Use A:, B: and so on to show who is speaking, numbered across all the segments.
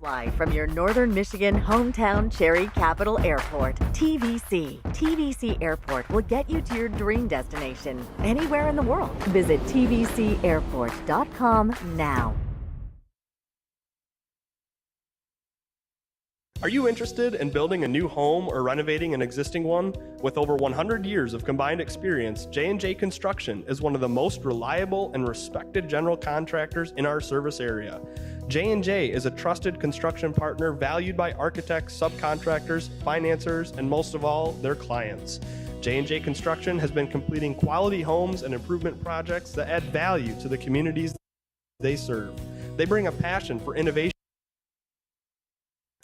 A: Fly from your northern Michigan hometown Cherry Capital Airport, TVC. TVC Airport will get you to your dream destination anywhere in the world. Visit tvcairport.com now.
B: Are you interested in building a new home or renovating an existing one? With over 100 years of combined experience, J&J Construction is one of the most reliable and respected general contractors in our service area. J&J is a trusted construction partner valued by architects, subcontractors, financiers, and most of all, their clients. J&J Construction has been completing quality homes and improvement projects that add value to the communities they serve. They bring a passion for innovation.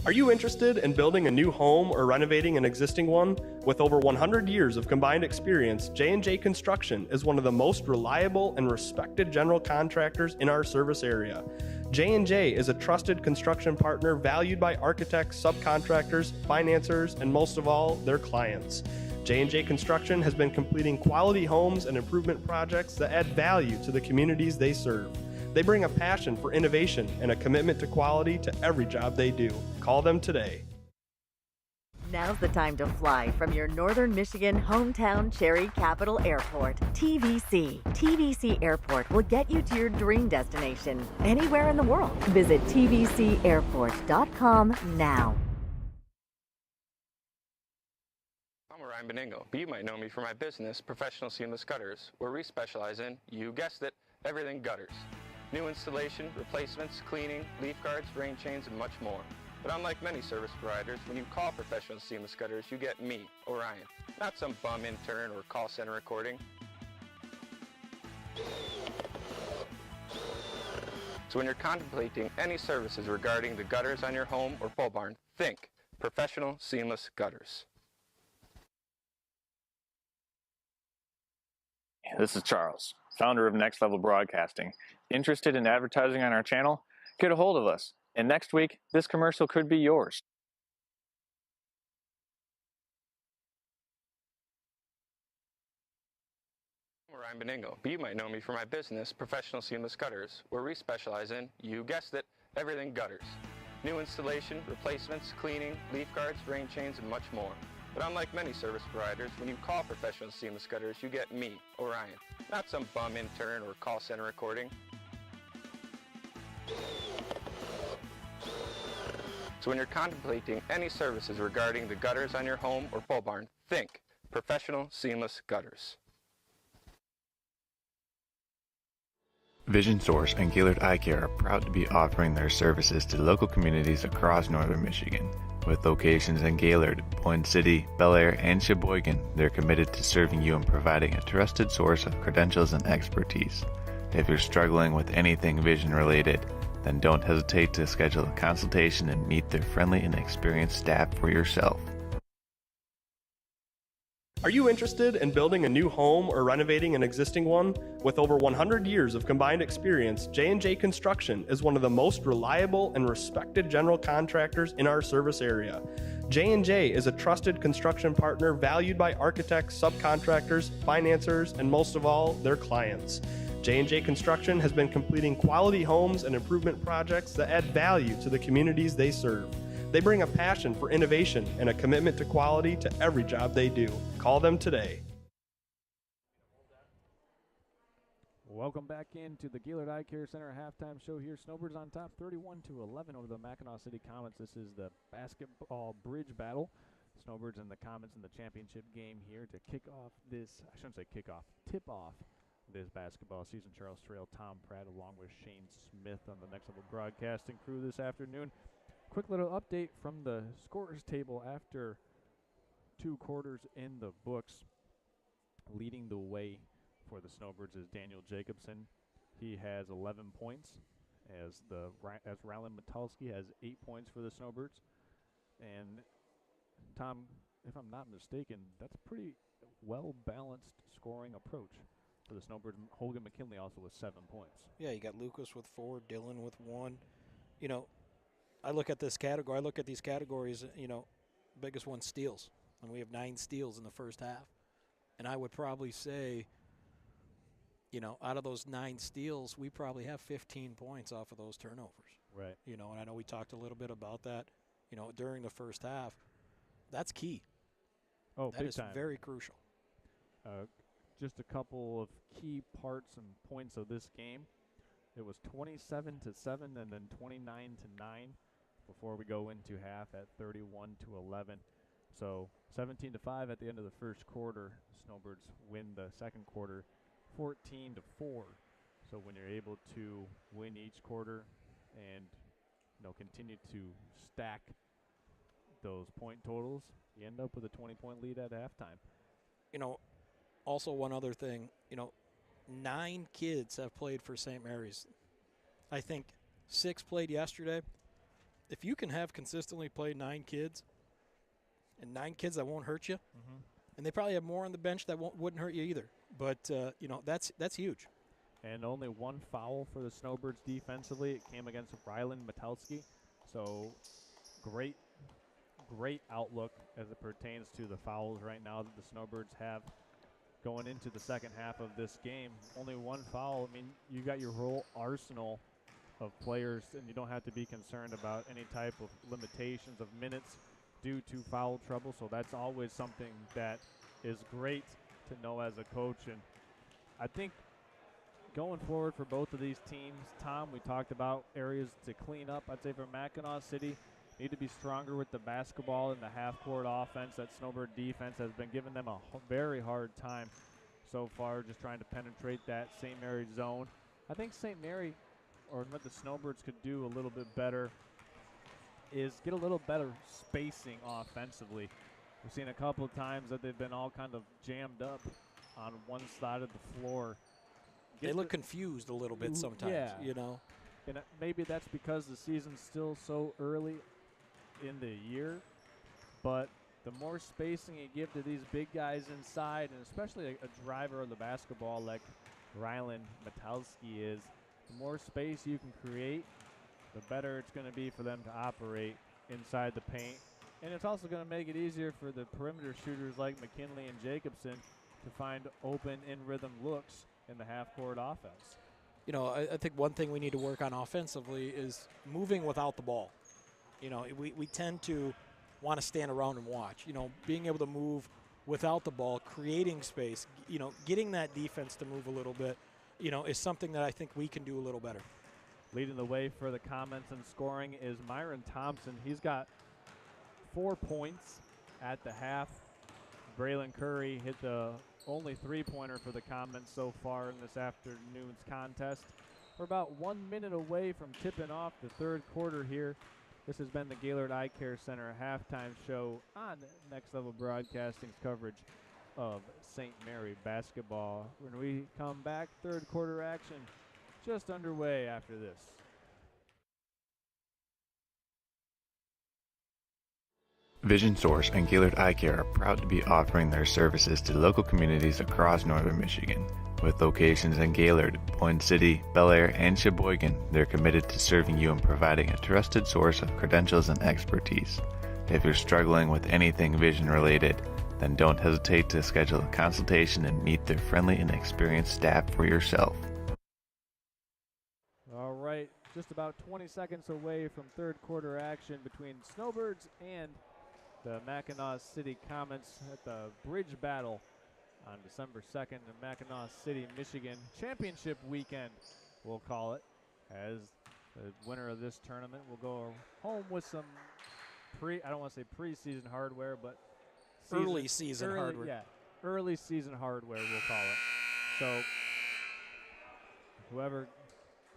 B: Are you interested in building a new home or renovating an existing one? With over 100 years of combined experience, J&J Construction is one of the most reliable and respected general contractors in our service area. J&J is a trusted construction partner valued by architects, subcontractors, financiers, and most of all, their clients. J&J Construction has been completing quality homes and improvement projects that add value to the communities they serve. They bring a passion for innovation and a commitment to quality to every job they do. Call them today.
A: Now's the time to fly from your northern Michigan hometown Cherry Capital Airport, TVC. TVC Airport will get you to your dream destination anywhere in the world. Visit tvcairport.com now.
C: I'm Ryan Beningo, but you might know me for my business, Professional Seamless Gutters, where we specialize in, you guessed it, everything gutters. New installation, replacements, cleaning, leaf guards, rain chains, and much more. But unlike many service providers, when you call Professional Seamless Gutters, you get me, Orion, not some bum intern or call center recording. So when you're contemplating any services regarding the gutters on your home or pole barn, think Professional Seamless Gutters.
D: This is Charles, founder of Next Level Broadcasting. Interested in advertising on our channel? Get a hold of us, and next week, this commercial could be yours.
C: I'm Ryan Beningo, but you might know me for my business, Professional Seamless Gutters, where we specialize in, you guessed it, everything gutters. New installation, replacements, cleaning, leaf guards, rain chains, and much more. But unlike many service providers, when you call Professional Seamless Gutters, you get me, Orion, not some bum intern or call center recording. So when you're contemplating any services regarding the gutters on your home or pole barn, think Professional Seamless Gutters.
E: Vision Source and Gaylord Eye Care are proud to be offering their services to local communities across northern Michigan. With locations in Gaylord, Boyne City, Bel Air, and Sheboygan, they're committed to serving you and providing a trusted source of credentials and expertise. If you're struggling with anything vision related, then don't hesitate to schedule a consultation and meet their friendly and experienced staff for yourself.
B: Are you interested in building a new home or renovating an existing one? With over 100 years of combined experience, J&J Construction is one of the most reliable and respected general contractors in our service area. J&J is a trusted construction partner valued by architects, subcontractors, financiers, and most of all, their clients. J&J Construction has been completing quality homes and improvement projects that add value to the communities they serve. They bring a passion for innovation and a commitment to quality to every job they do. Call them today.
F: Welcome back into the Gaylord Eye Care Center halftime show here. Snowbirds on top 31-11 over the Mackinaw City Comets. This is the basketball bridge battle. Snowbirds and the Comets in the championship game here to kick off this, I shouldn't say kick off, tip off this basketball season. Charles Trail, Tom Pratt, along with Shane Smith on the Next Level Broadcasting crew this afternoon. Quick little update from the scorers table after 2 quarters in the books. Leading the way for the Snowbirds is Daniel Jacobson. He has 11 points, as Rylan Metalski has 8 points for the Snowbirds. And Tom, if I'm not mistaken, that's a pretty well-balanced scoring approach for the Snowbirds. Hogan McKinley also with 7 points.
G: Yeah, you got Lucas with 4, Dylan with 1. You know, I look at these categories, you know, biggest one steals. And we have 9 steals in the first half. And I would probably say, you know, out of those 9 steals, we probably have 15 points off of those turnovers.
F: Right.
G: You know, and I know we talked a little bit about that, you know, during the first half. That's key.
F: Oh,
G: That
F: big
G: is
F: time.
G: very crucial.
F: Just a couple of key parts and points of this game. It was 27-7 and then 29-9 before we go into half at 31-11. So 17-5 at the end of the first quarter. Snowbirds win the second quarter 14-4. So when you're able to win each quarter and continue to stack those point totals, you end up with a 20-point lead at halftime.
G: You know, also one other thing, 9 kids have played for St. Mary's. I think 6 played yesterday. If you can have consistently played 9 kids, and 9 kids that won't hurt you, and they probably have more on the bench that wouldn't hurt you either. But, that's huge.
F: And only 1 foul for the Snowbirds defensively. It came against Ryland Metalski. So great outlook as it pertains to the fouls right now that the Snowbirds have going into the second half of this game. Only 1 foul. I mean, you got your whole arsenal of players, and you don't have to be concerned about any type of limitations of minutes due to foul trouble. So that's always something that is great to know as a coach. And I think going forward for both of these teams, Tom, we talked about areas to clean up. I'd say for Mackinaw City, need to be stronger with the basketball and the half-court offense. That Snowbird defense has been giving them a very hard time so far, just trying to penetrate that St. Mary zone. I think St. Mary, or what the Snowbirds could do a little bit better, is get a little better spacing offensively. We've seen a couple of times that they've been all kind of jammed up on one side of the floor.
G: They look confused a little bit sometimes,
F: yeah. And maybe that's because the season's still so early in the year, but the more spacing you give to these big guys inside, and especially a driver of the basketball like Ryland Metalski is, the more space you can create, the better it's going to be for them to operate inside the paint. And it's also going to make it easier for the perimeter shooters like McKinley and Jacobson to find open in-rhythm looks in the half-court offense.
G: I think one thing we need to work on offensively is moving without the ball. We tend to want to stand around and watch. Being able to move without the ball, creating space, getting that defense to move a little bit, is something that I think we can do a little better.
F: Leading the way for the Comets in scoring is Myron Thompson. He's got 4 points at the half. Braylon Curry hit the only 3-pointer for the Comets so far in this afternoon's contest. We're about 1 minute away from tipping off the third quarter here. This has been the Gaylord Eye Care Center halftime show on Next Level Broadcasting's coverage of St. Mary basketball. When we come back, third quarter action just underway after this.
E: Vision Source and Gaylord Eye Care are proud to be offering their services to local communities across northern Michigan. With locations in Gaylord, Boyne City, Bel Air, and Sheboygan, they're committed to serving you and providing a trusted source of credentials and expertise. If you're struggling with anything vision related, then don't hesitate to schedule a consultation and meet their friendly and experienced staff for yourself.
F: All right, just about 20 seconds away from third quarter action between Snowbirds and the Mackinaw City Comets at the Bridge Battle on December 2nd in Mackinaw City, Michigan. Championship weekend, we'll call it, as the winner of this tournament will go home with some I don't want to say preseason hardware, but
G: early season hardware.
F: Yeah, early season hardware, we'll call it. So whoever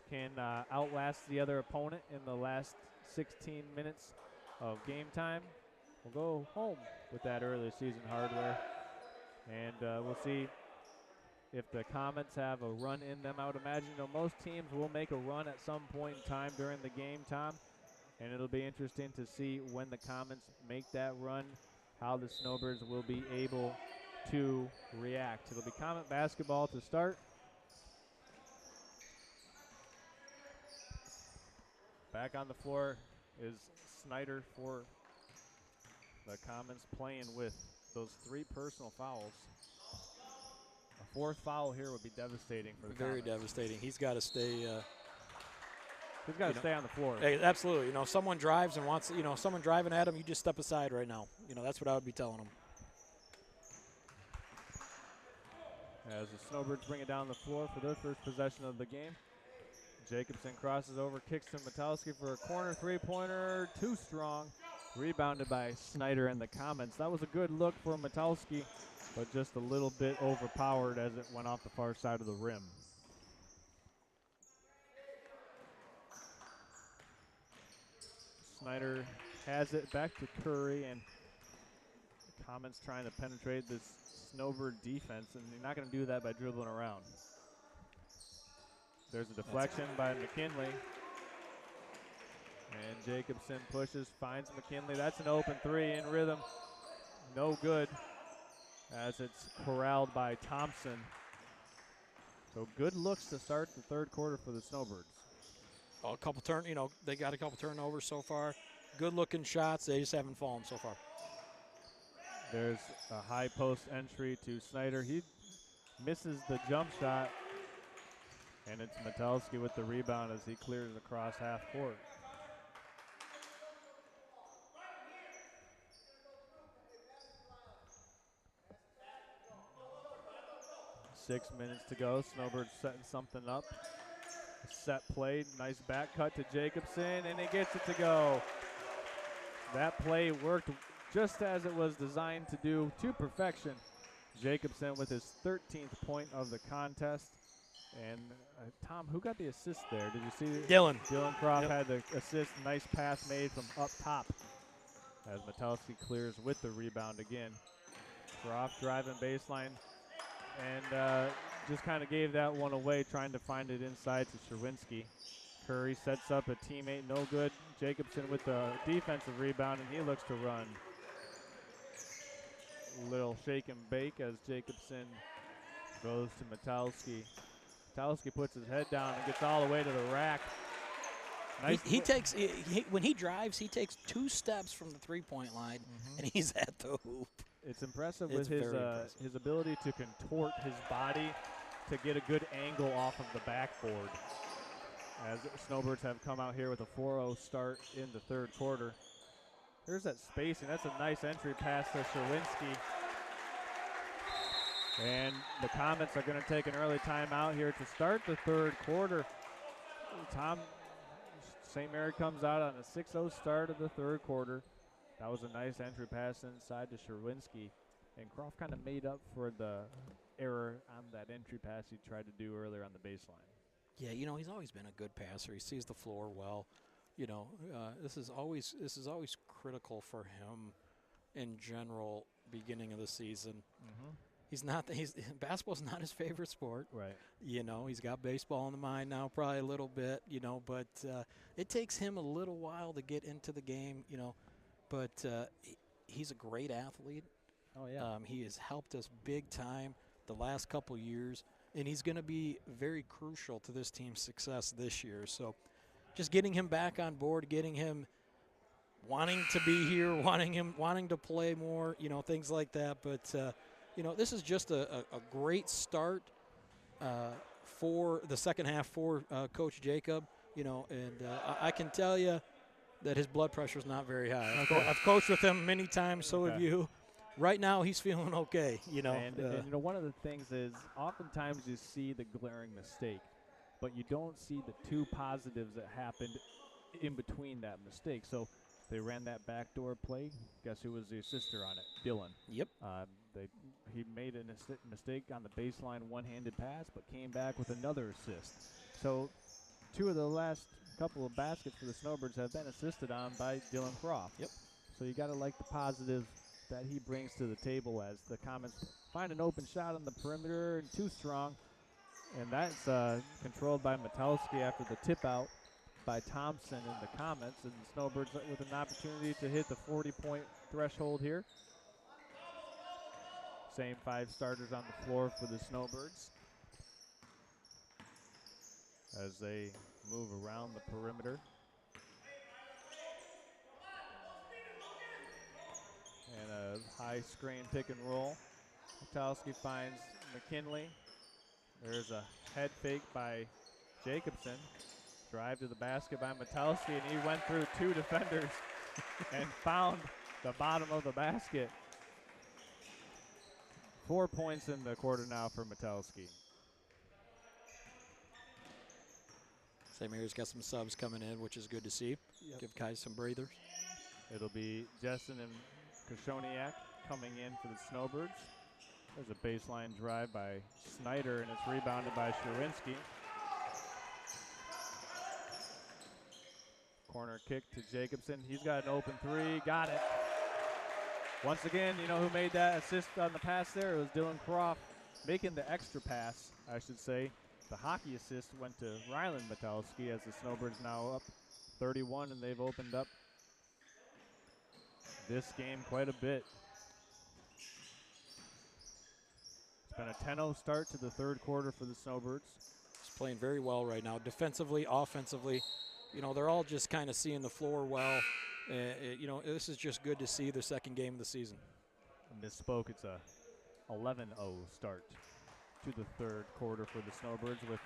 F: can outlast the other opponent in the last 16 minutes of game time will go home with that early season hardware. And we'll see if the Comets have a run in them. I would imagine most teams will make a run at some point in time during the game, Tom. And it'll be interesting to see when the Comets make that run, how the Snowbirds will be able to react. It'll be Comet basketball to start. Back on the floor is Snyder for the Comets, playing with those 3 personal fouls. A 4th foul here would be devastating for the
G: Very
F: Comets.
G: devastating. He's got to stay
F: He's got to stay on the floor.
G: Hey, absolutely. You know, if someone drives and wants, you know, someone driving at him, you just step aside right now. You know, that's what I would be telling him.
F: As the Snowbirds bring it down the floor for their first possession of the game. Jacobson crosses over, kicks to Metalski for a corner three-pointer. Too strong. Rebounded by Snyder and the Comets. That was a good look for Metalski, but just a little bit overpowered as it went off the far side of the rim. Snyder has it back to Curry, and the Comets trying to penetrate this Snowbird defense, and you're not going to do that by dribbling around. There's a deflection by McKinley. And Jacobson pushes, finds McKinley. That's an open three in rhythm. No good as it's corralled by Thompson. So good looks to start the third quarter for the Snowbirds.
G: A couple they got a couple turnovers so far. Good looking shots. They just haven't fallen so far.
F: There's a high post entry to Snyder. He misses the jump shot. And it's Metalski with the rebound as he clears across half court. Six minutes to go. Snowbirds setting something up. Set play. Nice back cut to Jacobson, and he gets it to go. That play worked just as it was designed to do, to perfection. Jacobson with his 13th point of the contest. And Tom, who got the assist there? Did you see?
G: Dylan.
F: Dylan Croft had the assist. Nice pass made from up top as Metalski clears with the rebound again. Croft driving baseline and just kind of gave that one away, trying to find it inside to Sherwinski. Curry sets up a teammate, no good. Jacobson with the defensive rebound, and he looks to run. Little shake and bake as Jacobson goes to Metalski. Metalski puts his head down and gets all the way to the rack. Nice
G: When he drives, he takes 2 steps from the three-point line, and he's at the hoop.
F: It's impressive with his ability to contort his body to get a good angle off of the backboard. As Snowbirds have come out here with a 4-0 start in the third quarter. There's that spacing. That's a nice entry pass to Sherwinski. And the Comets are going to take an early timeout here to start the third quarter. St. Mary comes out on a 6-0 start of the third quarter. That was a nice entry pass inside to Sherwinski. And Croft kind of made up for the error on that entry pass he tried to do earlier on the baseline.
G: Yeah, you know, he's always been a good passer. He sees the floor well. You know, this is always critical for him in general beginning of the season. Basketball's not his favorite sport.
F: Right.
G: You know, he's got baseball in the mind now, probably a little bit, you know, but it takes him a little while to get into the game, you know, but he's a great athlete.
F: Oh, yeah.
G: He has helped us big time the last couple years, and he's going to be very crucial to this team's success this year. So just getting him back on board, getting him wanting to be here, wanting to play more, you know, things like that. But, you know, this is just a great start for the second half for Coach Jacob, you know, and I can tell you that his blood pressure is not very high.
F: Okay.
G: I've coached with him many times, so have you. Right now, he's feeling okay, you know.
F: And you know, one of the things is oftentimes you see the glaring mistake, but you don't see the 2 positives that happened in between that mistake. So they ran that backdoor play. Guess who was the assister on it? Dylan.
G: Yep.
F: He made a mistake on the baseline one-handed pass, but came back with another assist. So 2 of the last couple of baskets for the Snowbirds have been assisted on by Dylan Croft.
G: Yep.
F: So you got to like the positive that he brings to the table as the Comets find an open shot on the perimeter and too strong. And that's controlled by Metalski after the tip out by Thompson and the Comets. And the Snowbirds with an opportunity to hit the 40-point threshold here. Same 5 starters on the floor for the Snowbirds as they move around the perimeter. And a high screen pick and roll. Metalski finds McKinley. There's a head fake by Jacobson. Drive to the basket by Metowski, and he went through 2 defenders and found the bottom of the basket. 4 points in the quarter now for Metowski.
G: St. Mary's got some subs coming in, which is good to see.
F: Yep.
G: Give guys some breathers.
F: It'll be Jessen and Koshoniak coming in for the Snowbirds. There's a baseline drive by Snyder, and it's rebounded by Sherwinski. Corner kick to Jacobson. He's got an open 3. Got it. Once again, you know who made that assist on the pass there? It was Dylan Croft making the extra pass, I should say. The hockey assist went to Ryland Metowski as the Snowbirds now up 31, and they've opened up this game quite a bit. It's been a 10-0 start to the third quarter for the Snowbirds.
G: He's playing very well right now, defensively, offensively. You know, they're all just kind of seeing the floor well. You know, this is just good to see the second game of the season.
F: Misspoke, it's a 11-0 start to the third quarter for the Snowbirds with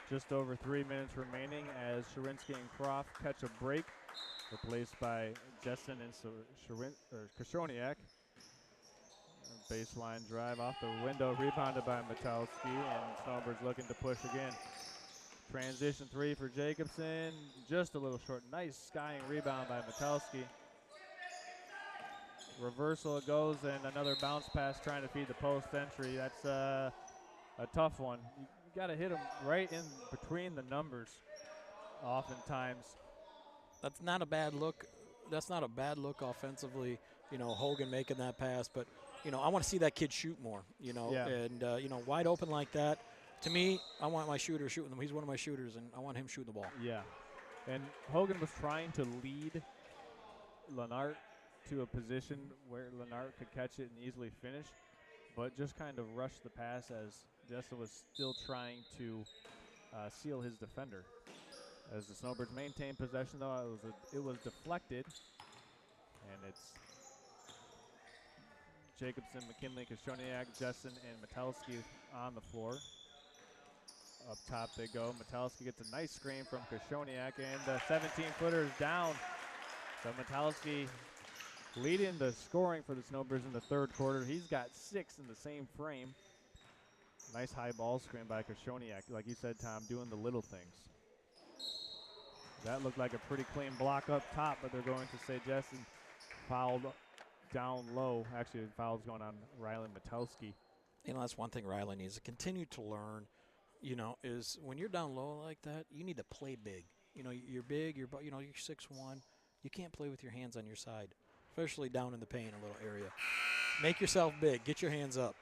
F: just over 3 minutes remaining as Sharinsky and Croft catch a break, replaced by Jessen and Koshoniak. Baseline drive off the window, rebounded by Metowski, and Snowbirds looking to push again. Transition 3 for Jacobson, just a little short. Nice skying rebound by Metowski. Reversal it goes, and another bounce pass trying to feed the post entry. That's a tough one. You got to hit them right in between the numbers oftentimes.
G: That's not a bad look. That's not a bad look offensively, you know, Hogan making that pass. But, you know, I want to see that kid shoot more, you know.
F: Yeah.
G: And, you know, wide open like that. To me, I want my shooter shooting them. He's one of my shooters, and I want him shooting the ball.
F: Yeah. And Hogan was trying to lead Lennart to a position where Lennart could catch it and easily finish, but just kind of rushed the pass as Jessa was still trying to seal his defender. As the Snowbirds maintained possession, though, it was deflected, and it's Jacobson, McKinley, Koshoniak, Jessen, and Metowski on the floor. Up top they go. Metowski gets a nice screen from Koshoniak, and the 17-footer is down. So Metowski leading the scoring for the Snowbirds in the third quarter. He's got 6 in the same frame. Nice high ball screen by Koshoniak. Like you said, Tom, doing the little things. That looked like a pretty clean block up top, but they're going to say Jessen fouled down low. Actually, the foul's going on Ryland Metowski.
G: You know, that's one thing Riley needs to continue to learn, you know, is when you're down low like that, you need to play big. You know, you're big, you're 6'1". You can't play with your hands on your side, especially down in the paint a little area. Make yourself big. Get your hands up.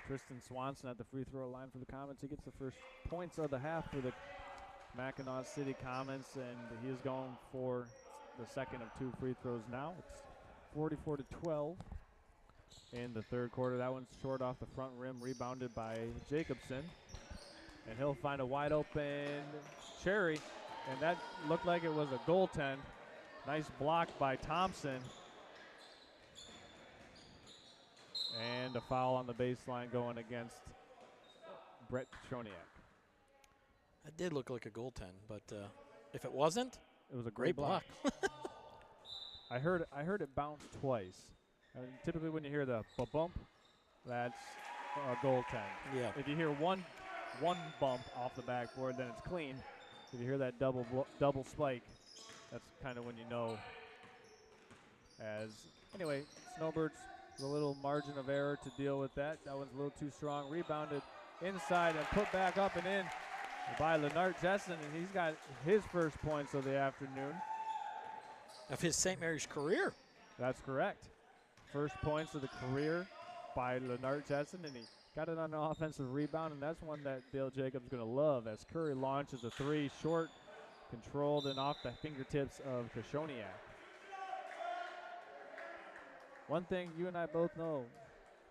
F: Tristan Swanson at the free throw line for the Comets. He gets the first points of the half for the Mackinaw City Comets, and he is going for the second of 2 free throws now. It's 44-12 in the third quarter. That one's short off the front rim, rebounded by Jacobson. And he'll find a wide open Cherry, and that looked like it was a goaltend. Nice block by Thompson. And a foul on the baseline going against Brett Koshoniak.
G: That did look like a goaltend, but if it wasn't,
F: it was a
G: great block.
F: I heard it bounce twice. I mean, typically when you hear the bump, that's a goaltend.
G: Yeah.
F: If you hear one bump off the backboard, then it's clean. If you hear that double spike, that's kind of when you know. Anyway, Snowbirds with a little margin of error to deal with that. That one's a little too strong. Rebounded inside and put back up and in by Lennart Jessen, and he's got his first points of the afternoon.
G: Of his St. Mary's career.
F: That's correct. First points of the career by Lennart Jessen, and he got it on an offensive rebound, and that's one that Dale Jacobs is going to love as Curry launches a 3 short, controlled and off the fingertips of Koshoniak. One thing you and I both know,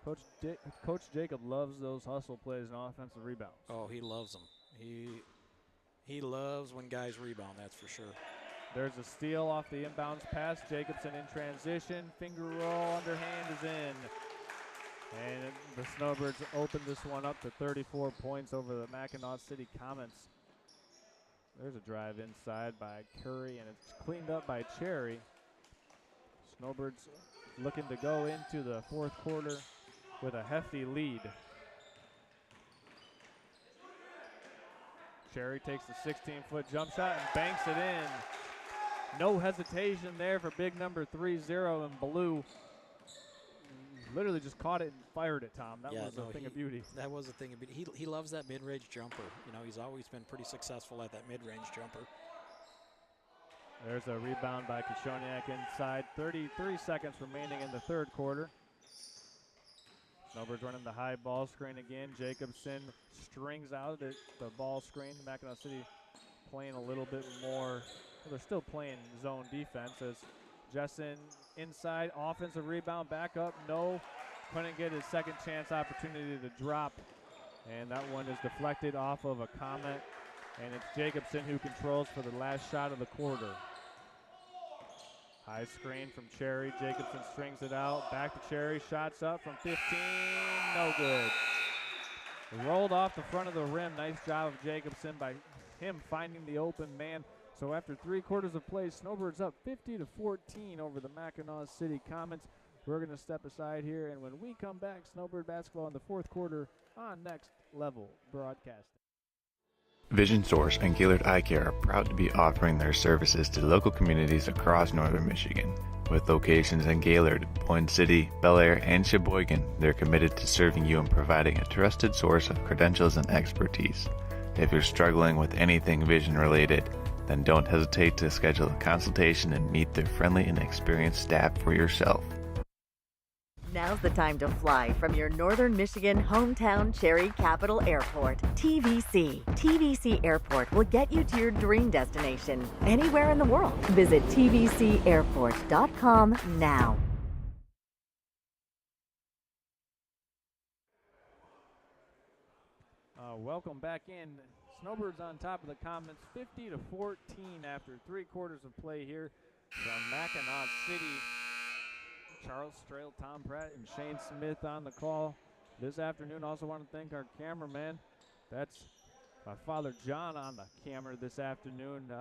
F: Coach Jacob loves those hustle plays and offensive rebounds.
G: Oh, he loves them. He loves when guys rebound, that's for sure.
F: There's a steal off the inbounds pass. Jacobson in transition. Finger roll, underhand is in. And the Snowbirds open this one up to 34 points over the Mackinaw City Comets. There's a drive inside by Curry, and it's cleaned up by Cherry. Snowbirds looking to go into the fourth quarter with a hefty lead. Cherry takes the 16-foot jump shot and banks it in. No hesitation there for big number 3-0 in blue. Literally just caught it and fired it, Tom. That was a thing of beauty.
G: That was a thing of beauty. He loves that mid-range jumper. You know, he's always been pretty successful at that mid-range jumper.
F: There's a rebound by Koshoniak inside. 33 seconds remaining in the third quarter. Snowbirds running the high ball screen again. Jacobson strings out the ball screen. Mackinaw City playing a little bit more. Well, they're still playing zone defense as Jessen inside. Offensive rebound back up. No. Couldn't get his second chance opportunity to drop. And that one is deflected off of a Comet. And it's Jacobson who controls for the last shot of the quarter. High screen from Cherry. Jacobson strings it out. Back to Cherry. Shots up from 15. No good. Rolled off the front of the rim. Nice job of Jacobson by him finding the open man. So after 3 quarters of play, Snowbirds up 50-14 over the Mackinaw City Comets. We're going to step aside here, and when we come back, Snowbird basketball in the fourth quarter on Next Level Broadcasting.
E: Vision Source and Gaylord Eye Care are proud to be offering their services to local communities across northern Michigan. With locations in Gaylord, Boyne City, Bel Air, and Sheboygan, they're committed to serving you and providing a trusted source of credentials and expertise. If you're struggling with anything vision related, then don't hesitate to schedule a consultation and meet their friendly and experienced staff for yourself.
A: Now's the time to fly from your northern Michigan hometown Cherry Capital Airport, TVC. TVC Airport will get you to your dream destination anywhere in the world. Visit tvcairport.com now.
F: Welcome back in. Snowbirds on top of the Comets, 50-14 after 3 quarters of play here from Mackinaw City. Charles Strail, Tom Pratt, and Shane Smith on the call this afternoon. Also want to thank our cameraman. That's my father John on the camera this afternoon,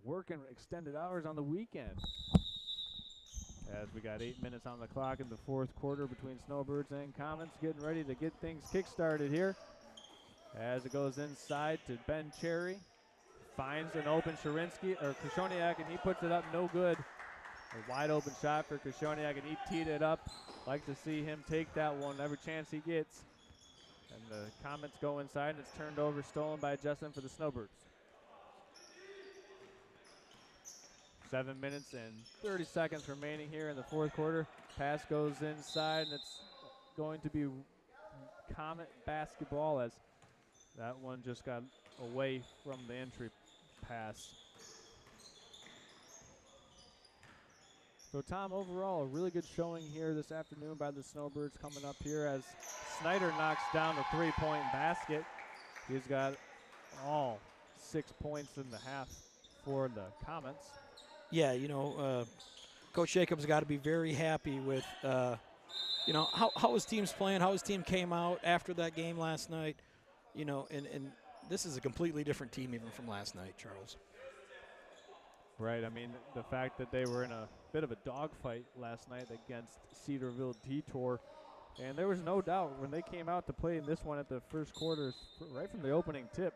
F: working extended hours on the weekend. As we got 8 minutes on the clock in the fourth quarter between Snowbirds and Comets, getting ready to get things kick-started here. As it goes inside to Ben Cherry, finds an open Koshoniak, and he puts it up no good. A wide open shot for Koshoniak, and he teed it up. Like to see him take that one every chance he gets. And the Comets go inside, and it's turned over, stolen by Justin for the Snowbirds. 7 minutes and 30 seconds remaining here in the fourth quarter. Pass goes inside, and it's going to be Comet basketball as that one just got away from the entry pass. So, Tom, overall, a really good showing here this afternoon by the Snowbirds coming up here as Snyder knocks down the three-point basket. He's got all 6 points in the half for the Comets.
G: Yeah, you know, Coach Jacobs got to be very happy with, you know, how his team's playing, how his team came out after that game last night. You know, and this is a completely different team even from last night, Charles.
F: Right. I mean, the fact that they were in a bit of a dogfight last night against Cedarville Detour, and there was no doubt when they came out to play in this one at the first quarter, right from the opening tip,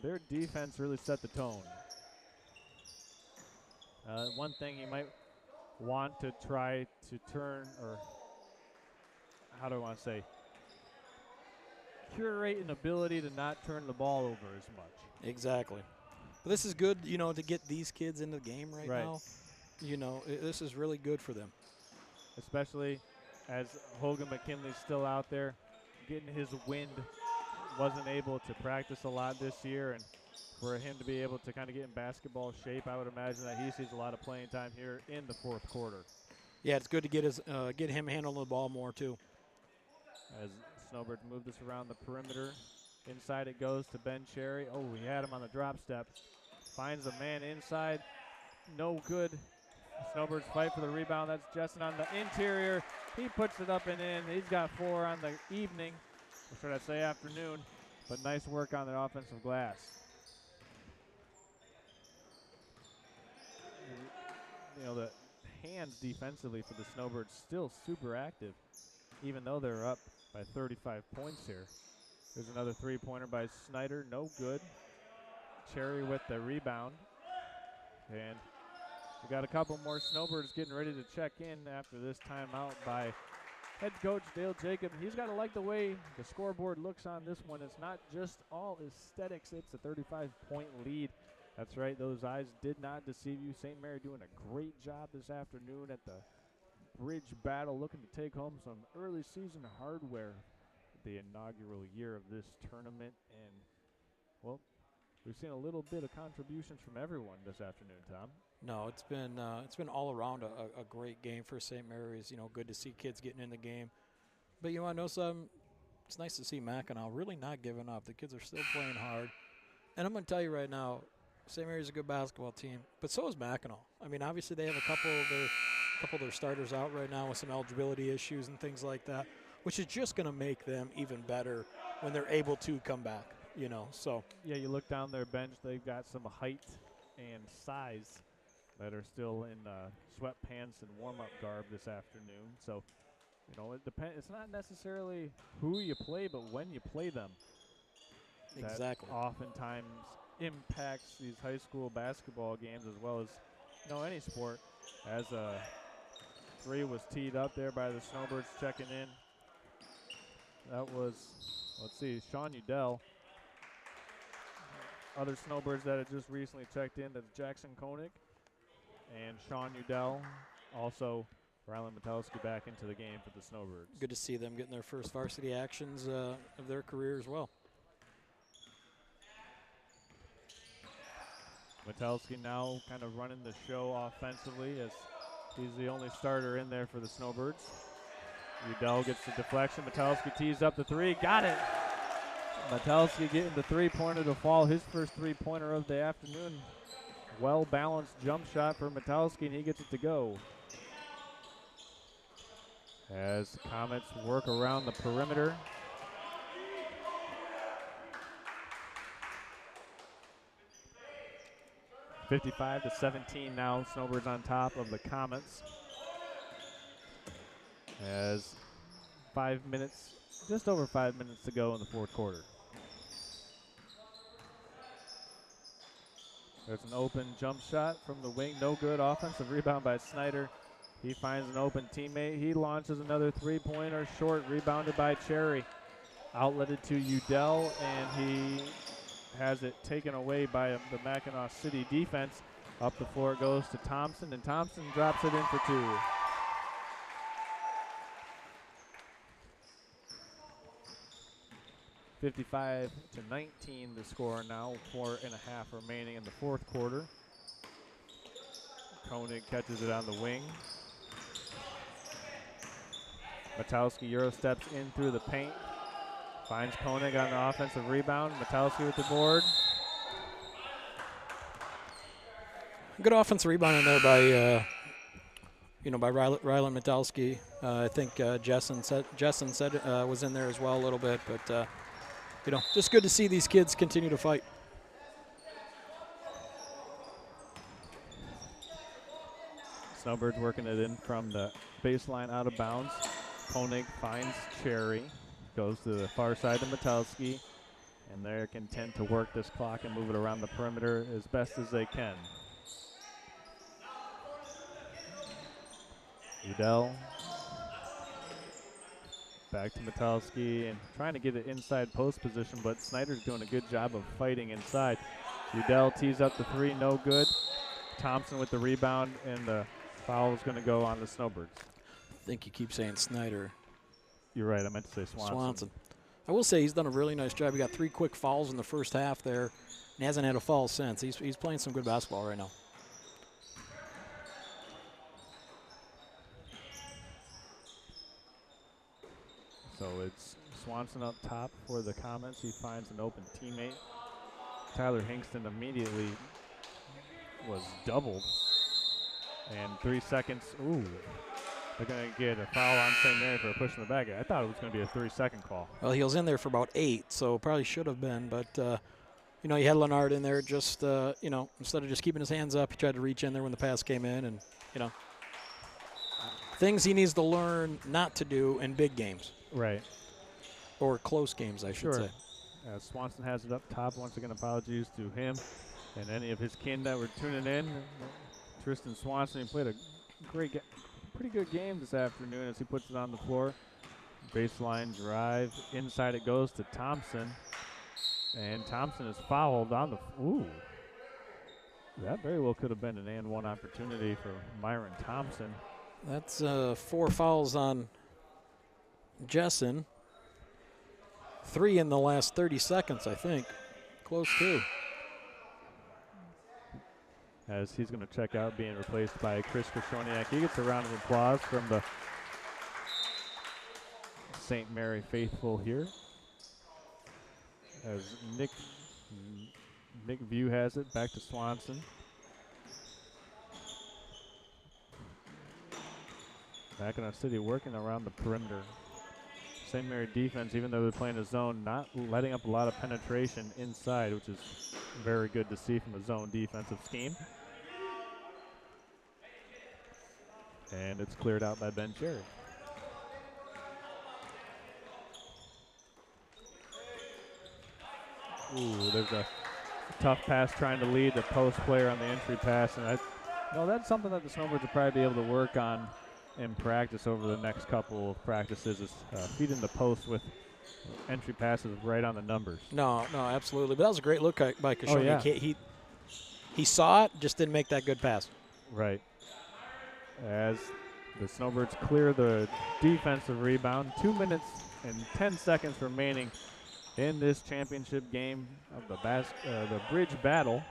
F: their defense really set the tone. One thing you might want to try to turn, or how do I want to say, curate an ability to not turn the ball over as much.
G: Exactly. But this is good, you know, to get these kids into the game right now. You know, this is really good for them.
F: Especially as Hogan McKinley's still out there getting his wind. Wasn't able to practice a lot this year, and for him to be able to kind of get in basketball shape, I would imagine that he sees a lot of playing time here in the fourth quarter.
G: Yeah, it's good to get him handling the ball more too.
F: As Snowbirds move this around the perimeter. Inside it goes to Ben Cherry. Oh, he had him on the drop step. Finds a man inside. No good. Snowbirds fight for the rebound. That's Justin on the interior. He puts it up and in. He's got 4 on the evening. Or should I say afternoon. But nice work on the offensive glass. the hands defensively for the Snowbirds still super active, even though they're up by 35 points here. There's another three-pointer by Snyder, no good. Cherry with the rebound. And we got a couple more Snowbirds getting ready to check in after this timeout by head coach Dale Jacob. He's got to like the way the scoreboard looks on this one. It's not just all aesthetics. It's a 35-point lead. That's right. Those eyes did not deceive you. St. Mary doing a great job this afternoon at the bridge battle, looking to take home some early season hardware the inaugural year of this tournament. And, well, we've seen a little bit of contributions from everyone this afternoon, Tom.
G: No, it's been all around a great game for St. Mary's. Good to see kids getting in the game. But you want to know something? It's nice to see Mackinaw really not giving up. The kids are still playing hard. And I'm going to tell you right now, St. Mary's a good basketball team, but so is Mackinaw. I mean, obviously they have a couple of their starters out right now with some eligibility issues and things like that, which is just going to make them even better when they're able to come back. So
F: yeah, you look down their bench; they've got some height and size that are still in sweatpants and warm-up garb this afternoon. So, it depends. It's not necessarily who you play, but when you play them.
G: Exactly.
F: That oftentimes impacts these high school basketball games as well as any sport. As a three was teed up there by the Snowbirds checking in. That was, let's see, Sean Udell. Other Snowbirds that had just recently checked in, that's Jackson Koenig and Sean Udell. Also, Rylan Metowski back into the game for the Snowbirds.
G: Good to see them getting their first varsity actions of their career as well.
F: Metowski now kind of running the show offensively as he's the only starter in there for the Snowbirds. Udell gets the deflection. Metowski tees up the three. Got it. Metowski getting the three-pointer to fall. His first three-pointer of the afternoon. Well-balanced jump shot for Metowski, and he gets it to go. As the Comets work around the perimeter. (55-17) now. Snowbirds on top of the Comets. As 5 minutes, just over 5 minutes to go in the fourth quarter. There's an open jump shot from the wing. No good. Offensive rebound by Snyder. He finds an open teammate. He launches another three-pointer short, rebounded by Cherry. Outletted to Udell, and he has it taken away by the Mackinaw City defense. Up the floor it goes to Thompson, and Thompson drops it in for two. (55-19) the score now. 4.5 remaining in the fourth quarter. Koenig catches it on the wing. Metowski Euro steps in through the paint. Finds Koenig on the offensive rebound. Metowski with the board.
G: Good offensive rebound in there by Rylan Metowski. I think Jessen said was in there as well a little bit, but just good to see these kids continue to fight.
F: Snowbirds working it in from the baseline out of bounds. Koenig finds Cherry. Goes to the far side to Metowski. And they're content to work this clock and move it around the perimeter as best as they can. Udell. Back to Metowski and trying to get it inside post position, but Snyder's doing a good job of fighting inside. Udell tees up the three, no good. Thompson with the rebound, and the foul is going to go on the Snowbirds.
G: I think you keep saying Snyder.
F: You're right, I meant to say Swanson.
G: I will say he's done a really nice job. He got 3 quick fouls in the first half there, and he hasn't had a foul since. He's playing some good basketball right now.
F: So it's Swanson up top for the Comets. He finds an open teammate. Tyler Hingston immediately was doubled. And 3 seconds, they're going to get a foul on St. Mary for pushing the back. I thought it was going to be a 3-second call.
G: Well, he was in there for about 8, so probably should have been. But, you had Leonard in there just, instead of just keeping his hands up, he tried to reach in there when the pass came in, and You know, things he needs to learn not to do in big games.
F: Right.
G: Or close games, I should say.
F: Swanson has it up top. Once again, apologies to him and any of his kin that were tuning in. Tristan Swanson, he played a pretty good game this afternoon as he puts it on the floor. Baseline drive. Inside it goes to Thompson. And Thompson is fouled on the... Ooh. That very well could have been an and one opportunity for Myron Thompson.
G: That's 4 fouls on Jessen. 3 in the last 30 seconds, I think. Close to.
F: As he's going to check out, being replaced by Chris Koshoniak. He gets a round of applause from the St. Mary faithful here. As Nick View has it, back to Swanson. Mackinaw City working around the perimeter. St. Mary defense, even though they're playing a zone, not letting up a lot of penetration inside, which is very good to see from a zone defensive scheme. And it's cleared out by Ben Cherry. Ooh, there's a tough pass trying to lead the post player on the entry pass. And that's something that the Snowbirds will probably be able to work on in practice over the next couple of practices, is feeding the post with entry passes right on the numbers.
G: No, absolutely. But that was a great look by Koshoniak.
F: Oh, yeah.
G: He saw it, just didn't make that good pass.
F: Right. As the Snowbirds clear the defensive rebound. 2 minutes and 10 seconds remaining in this championship game of the bridge battle.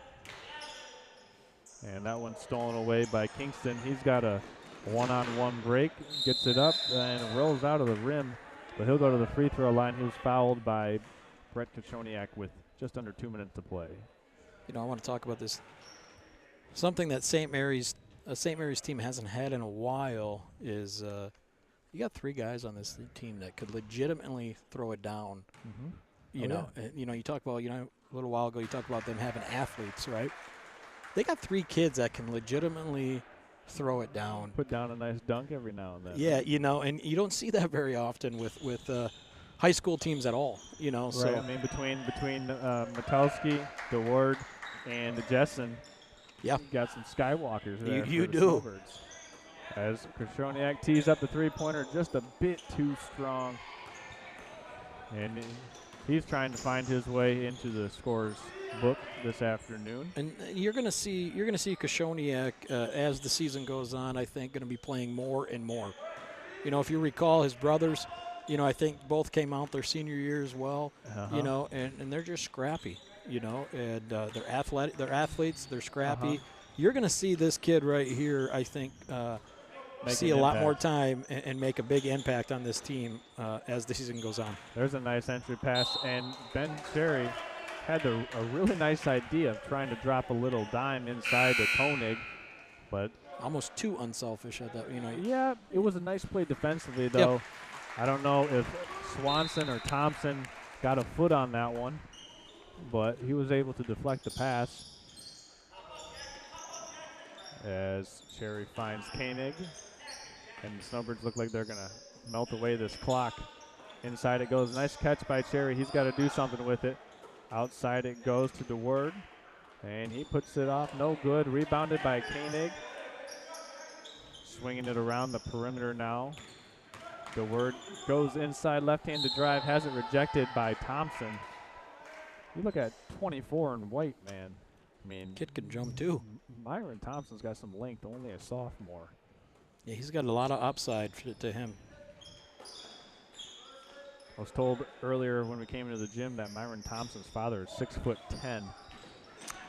F: And that one's stolen away by Kingston. He's got a one-on-one break, gets it up and rolls out of the rim, but he'll go to the free throw line. He was fouled by Brett Koshoniak with just under 2 minutes to play.
G: You know, I want to talk about this. Something that St. Mary's team hasn't had in a while is you got 3 guys on this team that could legitimately throw it down.
F: Mm-hmm.
G: You talk about, a little while ago you talked about them having athletes, right? They got 3 kids that can legitimately throw it down.
F: Put down a nice dunk every now and then.
G: Yeah, and you don't see that very often with high school teams at all.
F: Right.
G: So
F: I mean, between Matowski, DeWard, and Jessen,
G: yeah,
F: you got some skywalkers there.
G: You
F: for the
G: do.
F: Snowbirds. As Koshoniak tees up the three-pointer just a bit too strong, and he's trying to find his way into the scorer's book this afternoon.
G: And you're going to see Koshoniak as the season goes on, I think, going to be playing more and more. If you recall, his brothers, I think both came out their senior year as well.
F: Uh-huh.
G: And they're just scrappy, and they're athletic, they're athletes, they're scrappy. You're going to see this kid right here, I think, see a lot more time and make a big impact on this team as the season goes on.
F: There's a nice entry pass, and Ben Cherry had a really nice idea of trying to drop a little dime inside to Koenig, but
G: almost too unselfish at that.
F: Yeah, it was a nice play defensively, though.
G: Yep.
F: I don't know if Swanson or Thompson got a foot on that one, but he was able to deflect the pass. As Cherry finds Koenig, and the Snowbirds look like they're going to melt away this clock. Inside it goes. Nice catch by Cherry. He's got to do something with it. Outside it goes to DeWard, and he puts it off. No good. Rebounded by Koenig. Swinging it around the perimeter now. DeWard goes inside, left-handed drive, has it rejected by Thompson. You look at 24 in white, man. I mean,
G: kid can jump too.
F: Myron Thompson's got some length, only a sophomore.
G: Yeah, he's got a lot of upside to him.
F: I was told earlier when we came into the gym that Myron Thompson's father is 6'10".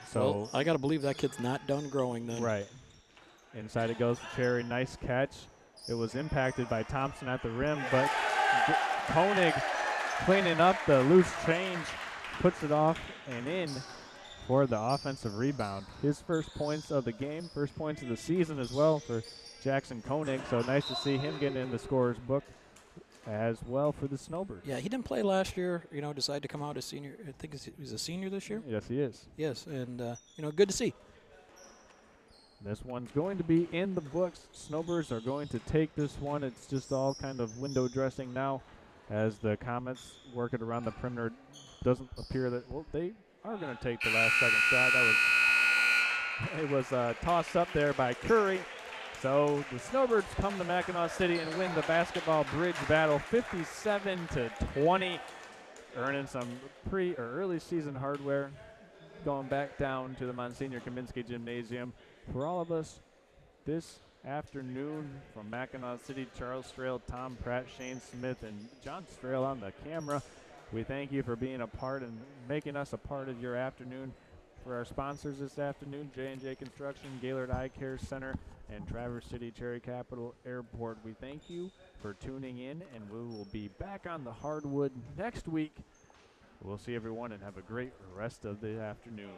F: So
G: well, I got to believe that kid's not done growing then.
F: Right. Inside it goes to Cherry. Nice catch. It was impacted by Thompson at the rim, but Koenig cleaning up the loose change, puts it off and in for the offensive rebound. His first points of the game, first points of the season as well for Jackson Koenig. So nice to see him getting in the scorer's book as well for the Snowbirds.
G: Yeah, he didn't play last year, decided to come out as senior. I think he's a senior this year.
F: Yes, he is.
G: Yes, and, good to see.
F: This one's going to be in the books. Snowbirds are going to take this one. It's just all kind of window dressing now as the Comets work it around the perimeter. Doesn't appear that, well, they are going to take the last second shot. It was tossed up there by Curry. So the Snowbirds come to Mackinaw City and win the basketball bridge battle 57-20, earning some early season hardware, going back down to the Monsignor Kaminsky Gymnasium. For all of us this afternoon from Mackinaw City, Charles Strail, Tom Pratt, Shane Smith, and John Strail on the camera, we thank you for being a part and making us a part of your afternoon. For our sponsors this afternoon, J&J Construction, Gaylord Eye Care Center, and Traverse City Cherry Capital Airport, we thank you for tuning in, and we will be back on the hardwood next week. We'll see everyone and have a great rest of the afternoon.